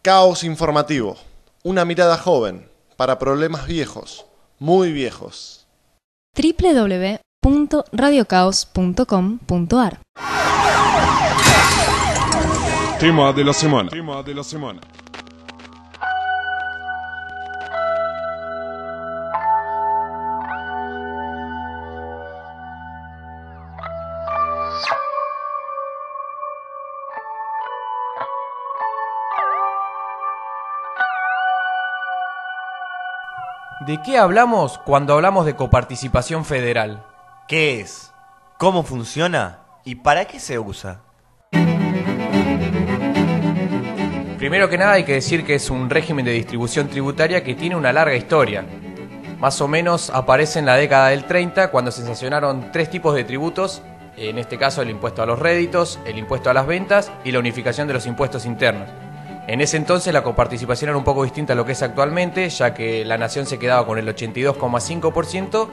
Caos informativo. Una mirada joven para problemas viejos, muy viejos. www.radiocaos.com.ar. Tema de la semana. ¿De qué hablamos cuando hablamos de coparticipación federal? ¿Qué es? ¿Cómo funciona? ¿Y para qué se usa? Primero que nada hay que decir que es un régimen de distribución tributaria que tiene una larga historia. Más o menos aparece en la década del 30 cuando se sancionaron 3 tipos de tributos, en este caso el impuesto a los réditos, el impuesto a las ventas y la unificación de los impuestos internos. En ese entonces la coparticipación era un poco distinta a lo que es actualmente, ya que la nación se quedaba con el 82,5%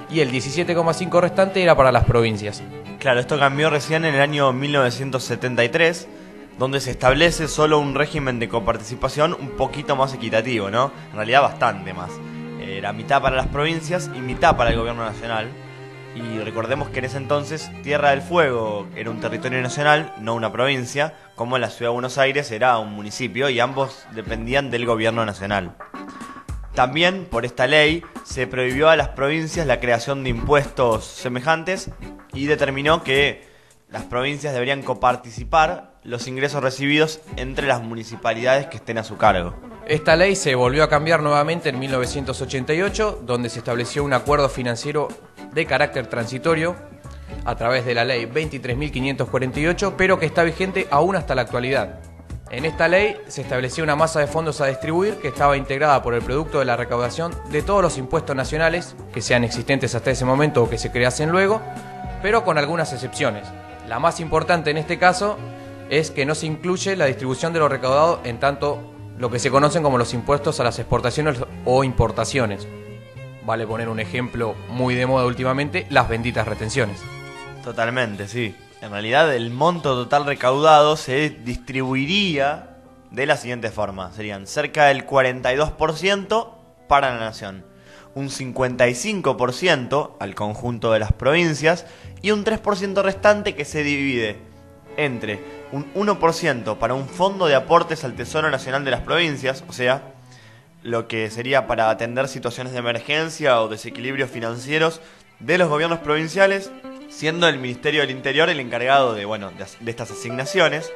y el 17,5% restante era para las provincias. Claro, esto cambió recién en el año 1973, donde se establece solo un régimen de coparticipación un poquito más equitativo, ¿no? En realidad bastante más. Era mitad para las provincias y mitad para el gobierno nacional. Y recordemos que en ese entonces Tierra del Fuego era un territorio nacional, no una provincia, como la Ciudad de Buenos Aires era un municipio y ambos dependían del gobierno nacional. También, por esta ley, se prohibió a las provincias la creación de impuestos semejantes y determinó que las provincias deberían coparticipar los ingresos recibidos entre las municipalidades que estén a su cargo. Esta ley se volvió a cambiar nuevamente en 1988, donde se estableció un acuerdo financiero de carácter transitorio a través de la ley 23.548, pero que está vigente aún hasta la actualidad. En esta ley se establecía una masa de fondos a distribuir que estaba integrada por el producto de la recaudación de todos los impuestos nacionales que sean existentes hasta ese momento o que se creasen luego, pero con algunas excepciones. La más importante en este caso es que no se incluye la distribución de lo recaudado en tanto lo que se conocen como los impuestos a las exportaciones o importaciones. Vale poner un ejemplo muy de moda últimamente, las benditas retenciones. Totalmente, sí. En realidad el monto total recaudado se distribuiría de la siguiente forma. Serían cerca del 42% para la nación, un 55% al conjunto de las provincias y un 3% restante que se divide entre un 1% para un fondo de aportes al Tesoro Nacional de las provincias, o sea, lo que sería para atender situaciones de emergencia o desequilibrios financieros de los gobiernos provinciales, siendo el Ministerio del Interior el encargado de estas asignaciones,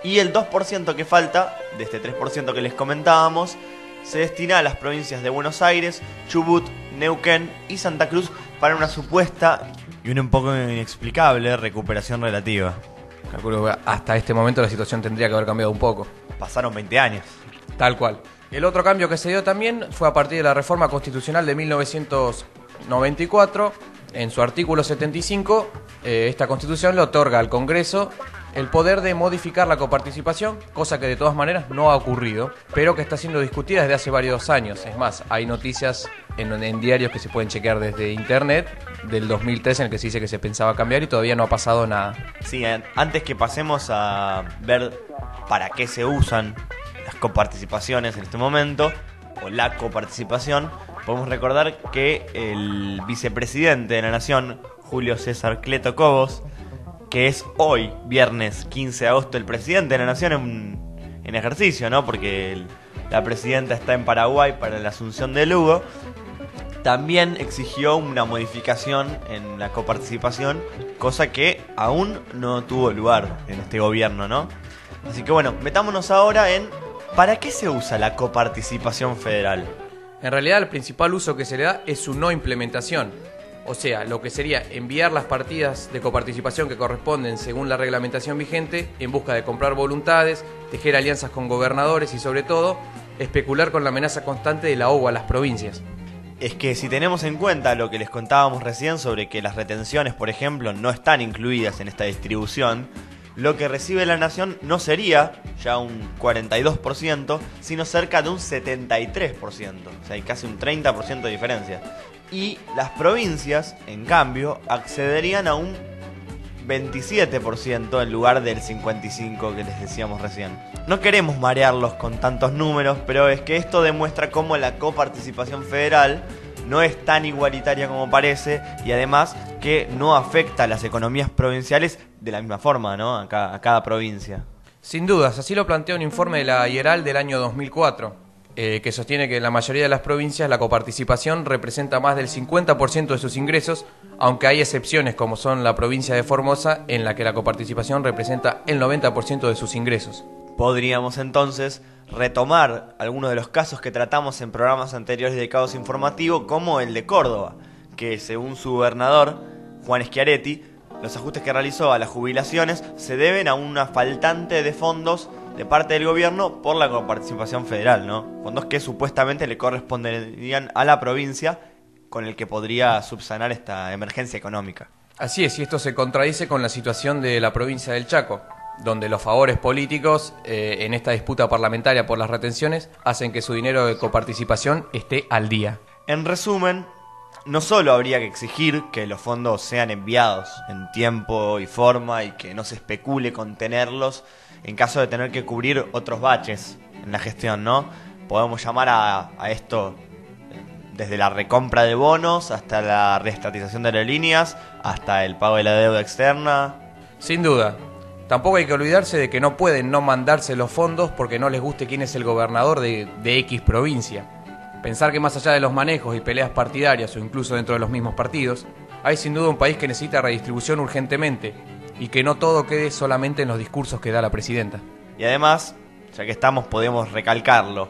y el 2% que falta, de este 3% que les comentábamos, se destina a las provincias de Buenos Aires, Chubut, Neuquén y Santa Cruz para una supuesta y una un poco inexplicable recuperación relativa. Calculo que hasta este momento la situación tendría que haber cambiado un poco. Pasaron 20 años. Tal cual. El otro cambio que se dio también fue a partir de la reforma constitucional de 1994. En su artículo 75, esta constitución le otorga al Congreso el poder de modificar la coparticipación, cosa que de todas maneras no ha ocurrido, pero que está siendo discutida desde hace varios años. Es más, hay noticias en diarios que se pueden chequear desde internet del 2003 en el que se dice que se pensaba cambiar y todavía no ha pasado nada. Sí, antes que pasemos a ver para qué se usan las coparticipaciones en este momento, o la coparticipación, podemos recordar que el vicepresidente de la Nación, Julio César Cleto Cobos, que es hoy, viernes 15 de agosto, el presidente de la Nación en ejercicio, ¿no? Porque la presidenta está en Paraguay para la asunción de Lugo, también exigió una modificación en la coparticipación, cosa que aún no tuvo lugar en este gobierno, ¿no? Así que bueno, metámonos ahora en ¿para qué se usa la coparticipación federal? En realidad el principal uso que se le da es su no implementación. O sea, lo que sería enviar las partidas de coparticipación que corresponden según la reglamentación vigente en busca de comprar voluntades, tejer alianzas con gobernadores y sobre todo, especular con la amenaza constante del ahogo a las provincias. Es que si tenemos en cuenta lo que les contábamos recién sobre que las retenciones, por ejemplo, no están incluidas en esta distribución, lo que recibe la nación no sería ya un 42%, sino cerca de un 73%. O sea, hay casi un 30% de diferencia. Y las provincias, en cambio, accederían a un 27% en lugar del 55% que les decíamos recién. No queremos marearlos con tantos números, pero es que esto demuestra cómo la coparticipación federal no es tan igualitaria como parece, y además que no afecta a las economías provinciales de la misma forma, ¿no? A cada provincia. Sin dudas, así lo plantea un informe de la IERAL del año 2004, que sostiene que en la mayoría de las provincias la coparticipación representa más del 50% de sus ingresos, aunque hay excepciones como son la provincia de Formosa, en la que la coparticipación representa el 90% de sus ingresos. Podríamos entonces retomar algunos de los casos que tratamos en programas anteriores de Caos Informativo, como el de Córdoba, que según su gobernador, Juan Schiaretti, los ajustes que realizó a las jubilaciones se deben a una faltante de fondos de parte del gobierno por la coparticipación federal, ¿no? Fondos que supuestamente le corresponderían a la provincia, con el que podría subsanar esta emergencia económica. Así es, y esto se contradice con la situación de la provincia del Chaco, donde los favores políticos en esta disputa parlamentaria por las retenciones hacen que su dinero de coparticipación esté al día. En resumen, no solo habría que exigir que los fondos sean enviados en tiempo y forma y que no se especule con tenerlos en caso de tener que cubrir otros baches en la gestión, ¿no? Podemos llamar a esto desde la recompra de bonos hasta la reestatización de aerolíneas, hasta el pago de la deuda externa. Sin duda. Tampoco hay que olvidarse de que no pueden no mandarse los fondos porque no les guste quién es el gobernador de X provincia. Pensar que más allá de los manejos y peleas partidarias o incluso dentro de los mismos partidos, hay sin duda un país que necesita redistribución urgentemente y que no todo quede solamente en los discursos que da la presidenta. Y además, ya que estamos, podemos recalcarlo,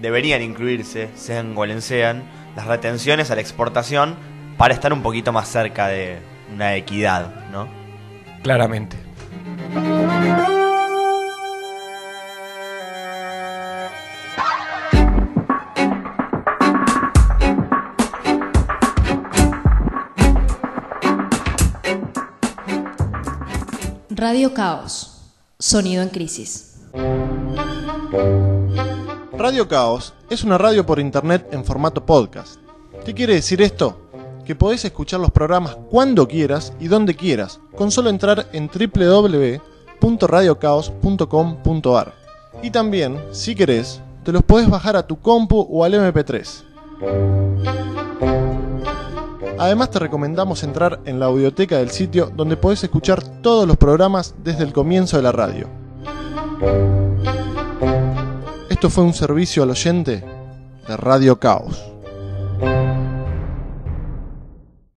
deberían incluirse, sean cuales sean, las retenciones a la exportación para estar un poquito más cerca de una equidad, ¿no? Claramente. Radio Caos, sonido en crisis. Radio Caos es una radio por internet en formato podcast. ¿Qué quiere decir esto? Que podés escuchar los programas cuando quieras y donde quieras, con solo entrar en www.radiocaos.com.ar. Y también, si querés, te los podés bajar a tu compu o al MP3. Además te recomendamos entrar en la audioteca del sitio, donde podés escuchar todos los programas desde el comienzo de la radio. Esto fue un servicio al oyente de Radio Caos.